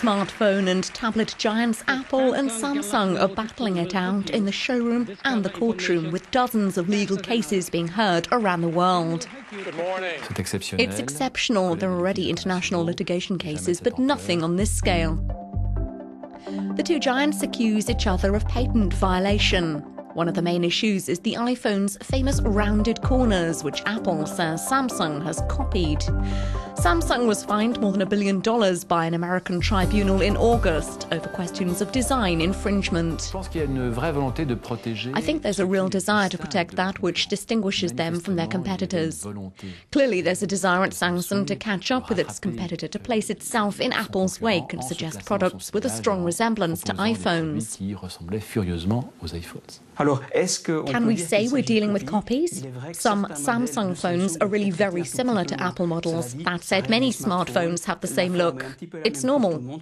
Smartphone and tablet giants Apple and Samsung are battling it out in the showroom and the courtroom, with dozens of legal cases being heard around the world. Good morning. It's exceptional. There are already international litigation cases, but nothing on this scale. The two giants accuse each other of patent violation. One of the main issues is the iPhone's famous rounded corners, which Apple says Samsung has copied. Samsung was fined more than $1 billion by an American tribunal in August over questions of design infringement. I think there's a real desire to protect that which distinguishes them from their competitors. Clearly, there's a desire at Samsung to catch up with its competitor, to place itself in Apple's wake and suggest products with a strong resemblance to iPhones. Can we say we're dealing with copies? Some Samsung phones are really very similar to Apple models. That said, many smartphones have the same look. It's normal.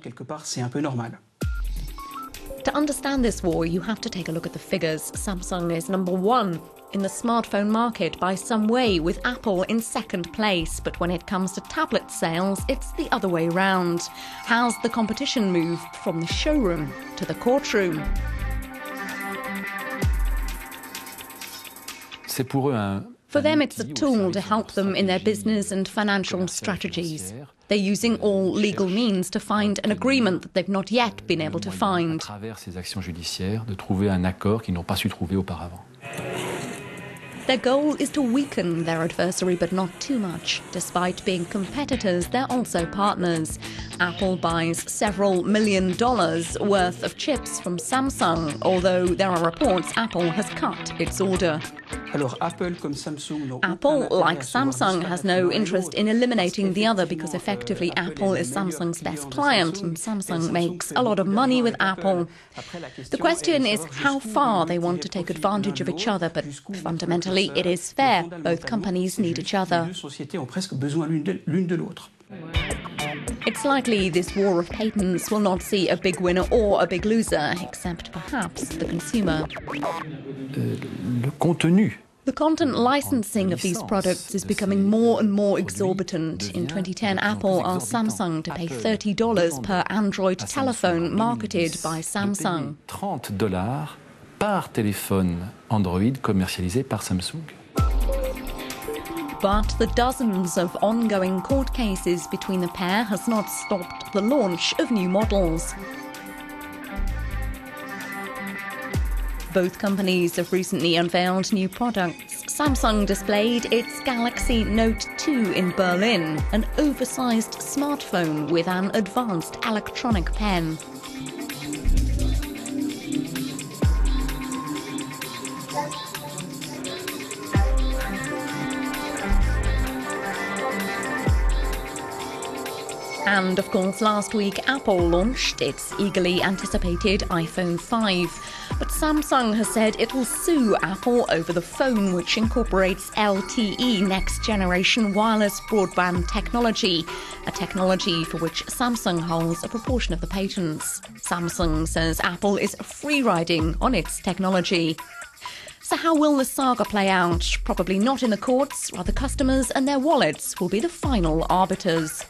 To understand this war, you have to take a look at the figures. Samsung is number one in the smartphone market by some way, with Apple in second place. But when it comes to tablet sales, it's the other way round. How's the competition moved from the showroom to the courtroom? For them, it's a tool to help them in their business and financial strategies. They're using all legal means to find an agreement that they've not yet been able to find. Their goal is to weaken their adversary, but not too much. Despite being competitors, they're also partners. Apple buys several $1 million worth of chips from Samsung, although there are reports Apple has cut its order. Apple, like Samsung, has no interest in eliminating the other because effectively Apple is Samsung's best client and Samsung makes a lot of money with Apple. The question is how far they want to take advantage of each other, but fundamentally it is fair. Both companies need each other. It's likely this war of patents will not see a big winner or a big loser, except perhaps the consumer. The content licensing of these products is becoming more and more exorbitant. In 2010, Apple asked Samsung to pay $30 per Android telephone marketed by Samsung. $30 par téléphone Android commercialisé par Samsung. But the dozens of ongoing court cases between the pair has not stopped the launch of new models. Both companies have recently unveiled new products. Samsung displayed its Galaxy Note 2 in Berlin, an oversized smartphone with an advanced electronic pen. And of course, last week Apple launched its eagerly anticipated iPhone 5. But Samsung has said it will sue Apple over the phone, which incorporates LTE, next generation wireless broadband technology, a technology for which Samsung holds a proportion of the patents. Samsung says Apple is free-riding on its technology. So how will the saga play out? Probably not in the courts. Rather, customers and their wallets will be the final arbiters.